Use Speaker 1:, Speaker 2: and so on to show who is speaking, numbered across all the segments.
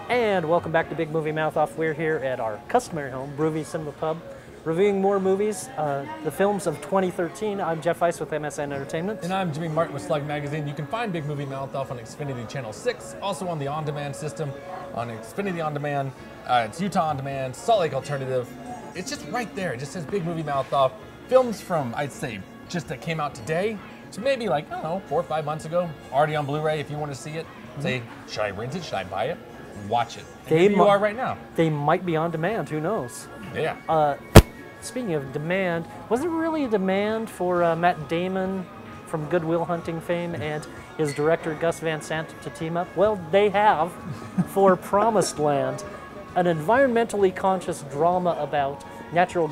Speaker 1: And welcome back to Big Movie Mouth Off. We're here at our customary home, Broovy Cinema Pub, reviewing more movies, the films of 2013. I'm Jeff Weiss with MSN Entertainment.
Speaker 2: And I'm Jimmy Martin with Slug Magazine. You can find Big Movie Mouth Off on Xfinity Channel 6, also on the on-demand system, on Xfinity On Demand, it's Utah On Demand, Salt Lake Alternative. It's just right there. It just says Big Movie Mouth Off. Films from, I'd say, just that came out today, so maybe like, I don't know, 4 or 5 months ago, already on Blu-ray if you want to see it. Say, should I rent it? Should I buy it? Watch it. Maybe you are right now.
Speaker 1: They might be on demand, who knows?
Speaker 2: Yeah.
Speaker 1: Speaking of demand, was there really a demand for Matt Damon from Good Will Hunting fame and his director Gus Van Sant to team up? Well, they have for Promised Land, an environmentally conscious drama about natural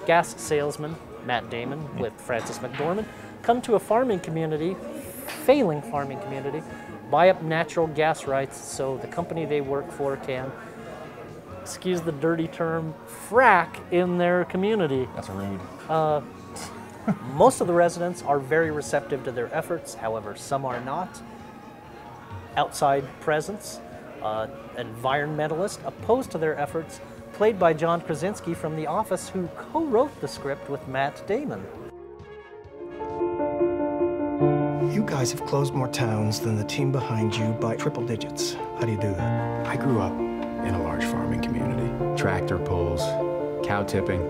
Speaker 1: gas salesman Matt Damon with Frances McDormand come to a farming community, failing farming community, buy up natural gas rights so the company they work for can, excuse the dirty term, frack in their community.
Speaker 2: That's rude.
Speaker 1: Most of the residents are very receptive to their efforts, however, some are not. Outside presence, environmentalists opposed to their efforts, played by John Krasinski from The Office, who co-wrote the script with Matt Damon.
Speaker 3: You guys have closed more towns than the team behind you by triple digits. How do you do that?
Speaker 4: I grew up in a large farming community. Tractor pulls, cow tipping.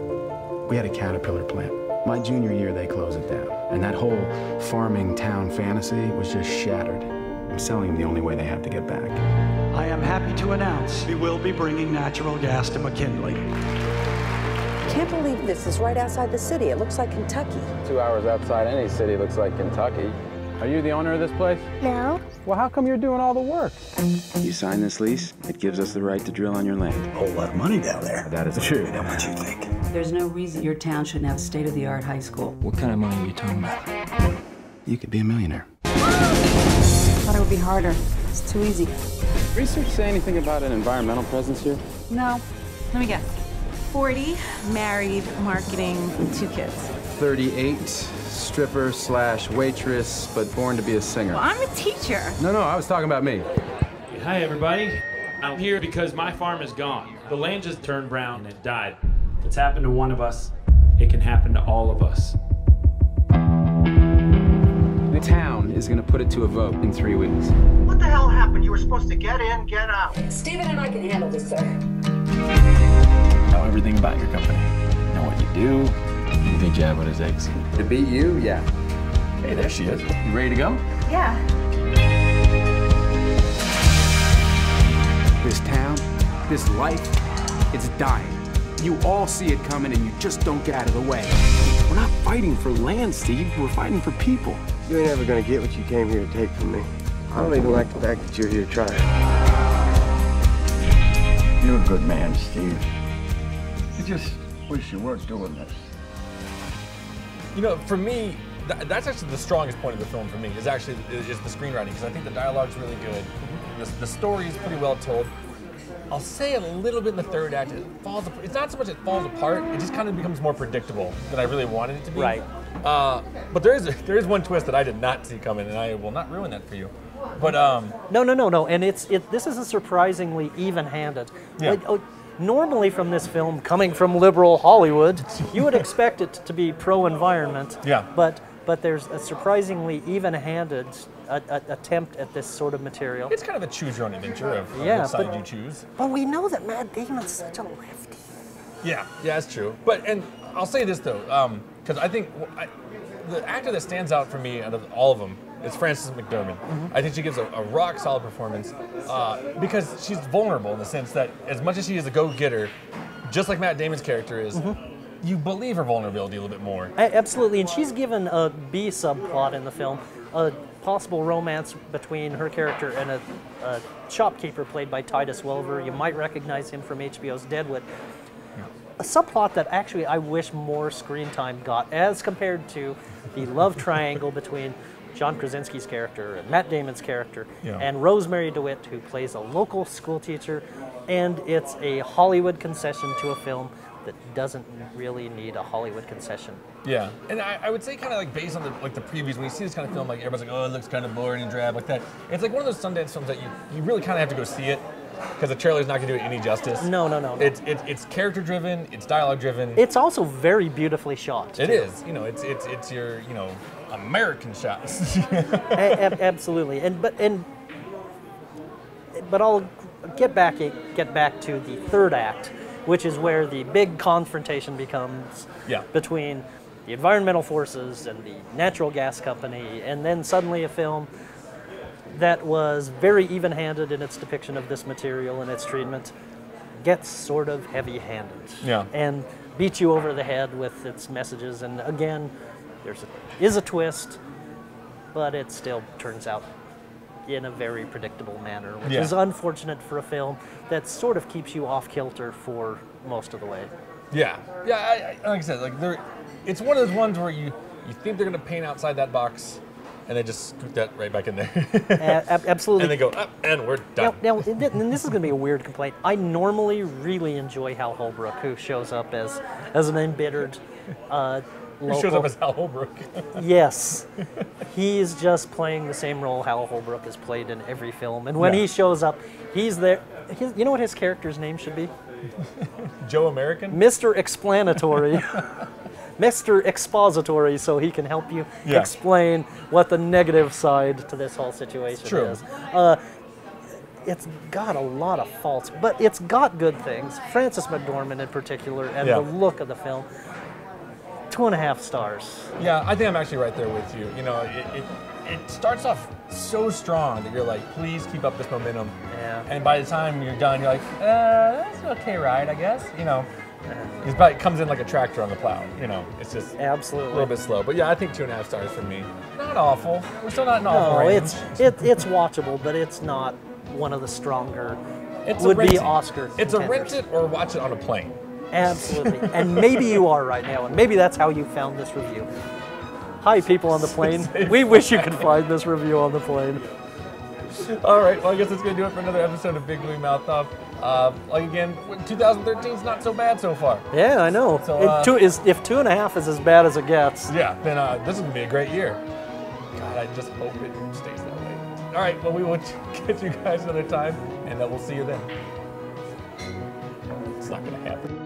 Speaker 4: We had a Caterpillar plant. My junior year, they closed it down. And that whole farming town fantasy was just shattered. I'm selling them the only way they have to get back.
Speaker 5: I am happy to announce we will be bringing natural gas to McKinley.
Speaker 6: I can't believe this is right outside the city. It looks like Kentucky.
Speaker 7: 2 hours outside any city looks like Kentucky. Are you the owner of this place?
Speaker 6: No.
Speaker 7: Well, how come you're doing all the work?
Speaker 4: You sign this lease, it gives us the right to drill on your land.
Speaker 5: A whole lot of money down there.
Speaker 4: That is true.
Speaker 5: How much you think?
Speaker 8: There's no reason your town shouldn't have a state-of-the-art high school.
Speaker 9: What kind of money are you talking about?
Speaker 4: You could be a millionaire.
Speaker 8: I thought it would be harder. It's too easy.
Speaker 7: Research say anything about an environmental presence here?
Speaker 10: No. Let me guess. 40, married, marketing, 2 kids.
Speaker 7: 38, stripper / waitress, but born to be a singer.
Speaker 10: Well, I'm a teacher.
Speaker 7: No, I was talking about me.
Speaker 11: Hi, everybody. I'm here because my farm is gone. The land just turned brown and it died. If it's happened to one of us, it can happen to all of us.
Speaker 7: The town is going to put it to a vote in 3 weeks.
Speaker 5: What the hell happened? You were supposed to get in, get out.
Speaker 6: Stephen and I can handle this, sir.
Speaker 9: Know everything about your company. Know what you do. You think you have what it takes.
Speaker 7: To beat you, yeah.
Speaker 9: Hey, there she is. You ready to go?
Speaker 10: Yeah.
Speaker 4: This town, this life, it's dying. You all see it coming and you just don't get out of the way. We're not fighting for land, Steve. We're fighting for people.
Speaker 12: You ain't ever gonna get what you came here to take from me. I don't even like the fact that you're here trying.
Speaker 9: You're a good man, Steve. I just wish you weren't doing this.
Speaker 2: You know, for me, that's actually the strongest point of the film for me, is the screenwriting, because I think the dialogue's really good. The story is pretty well told. I'll say a little bit in the third act, it's not so much it falls apart, it just kind of becomes more predictable than I really wanted it to be.
Speaker 1: Right.
Speaker 2: But there is one twist that I did not see coming, and I will not ruin that for you. But
Speaker 1: No, and this is a surprisingly even-handed.
Speaker 2: Yeah.
Speaker 1: Normally from this film, coming from liberal Hollywood, you would expect it to be pro-environment.
Speaker 2: Yeah.
Speaker 1: But there's a surprisingly even-handed attempt at this sort of material.
Speaker 2: It's kind of a choose-your-own-adventure of what side you choose.
Speaker 1: But we know that Matt Damon's such a lefty.
Speaker 2: Yeah, that's true. And I'll say this though, because I think the actor that stands out for me out of all of them is Frances McDormand. I think she gives a rock-solid performance because she's vulnerable in the sense that as much as she is a go-getter, just like Matt Damon's character is, you believe her vulnerability a little bit more.
Speaker 1: Absolutely, and she's given a B subplot in the film, a possible romance between her character and a shopkeeper played by Titus Welliver. You might recognize him from HBO's Deadwood. A subplot that actually I wish more screen time got, as compared to the love triangle between John Krasinski's character and Matt Damon's character, and Rosemary DeWitt, who plays a local school teacher, and it's a Hollywood concession to a film that doesn't really need a Hollywood concession.
Speaker 2: Yeah, and I would say kind of like based on the previews, when you see this kind of film, like everybody's like, oh, it looks kind of boring and drab like that. It's like one of those Sundance films that you really kind of have to go see it. because the trailer's not going to do it any justice.
Speaker 1: No.
Speaker 2: It's character driven. It's dialogue driven.
Speaker 1: It's also very beautifully shot.
Speaker 2: It is. You know, it's your American shots.
Speaker 1: Absolutely. But I'll get back to the third act, which is where the big confrontation becomes between the environmental forces and the natural gas company, and then suddenly a film that was very even-handed in its depiction of this material and its treatment gets sort of heavy-handed and beats you over the head with its messages. And again, there is a twist, but it still turns out in a very predictable manner, which is unfortunate for a film that sort of keeps you off kilter for most of the way.
Speaker 2: Yeah. Like I said, it's one of those ones where you think they're going to paint outside that box, and they just scoot that right back in there.
Speaker 1: Absolutely.
Speaker 2: And they go up, and we're done.
Speaker 1: Now, and this is going to be a weird complaint. I normally really enjoy Hal Holbrook, who shows up as an embittered local.
Speaker 2: Who shows up as Hal Holbrook?
Speaker 1: Yes. He's just playing the same role Hal Holbrook has played in every film. And when he shows up, he's there. You know what his character's name should be?
Speaker 2: Joe American?
Speaker 1: Mr. Explanatory. Mr. Expository, so he can help you explain what the negative side to this whole situation is. It's got a lot of faults, but it's got good things. Frances McDormand in particular, and the look of the film. 2.5 stars.
Speaker 2: Yeah, I think I'm actually right there with you. You know, it starts off so strong that you're like, please keep up this momentum.
Speaker 1: Yeah.
Speaker 2: And by the time you're done, you're like, that's an okay ride, I guess. You know, it comes in like a tractor on the plow. You know, it's just
Speaker 1: absolutely
Speaker 2: a little bit slow. But yeah, I think 2.5 stars for me. Not awful. We're still not in awful range.
Speaker 1: It's watchable, but it's not one of the stronger.
Speaker 2: It's
Speaker 1: would-be Oscar
Speaker 2: It's a
Speaker 1: contenders.
Speaker 2: rent it or watch it on a plane.
Speaker 1: Absolutely. And maybe you are right now, and maybe that's how you found this review. Hi, people on the plane. We wish you could find this review on the plane.
Speaker 2: All right, well, I guess that's going to do it for another episode of Big Movie Mouth Off. Like again, 2013 is not so bad so far.
Speaker 1: Yeah, I know.
Speaker 2: So,
Speaker 1: if 2.5 is as bad as it gets.
Speaker 2: Yeah, then this is going to be a great year. God, I just hope it stays that way. All right, well, we will get you guys another time, and we'll see you then. It's not going to happen.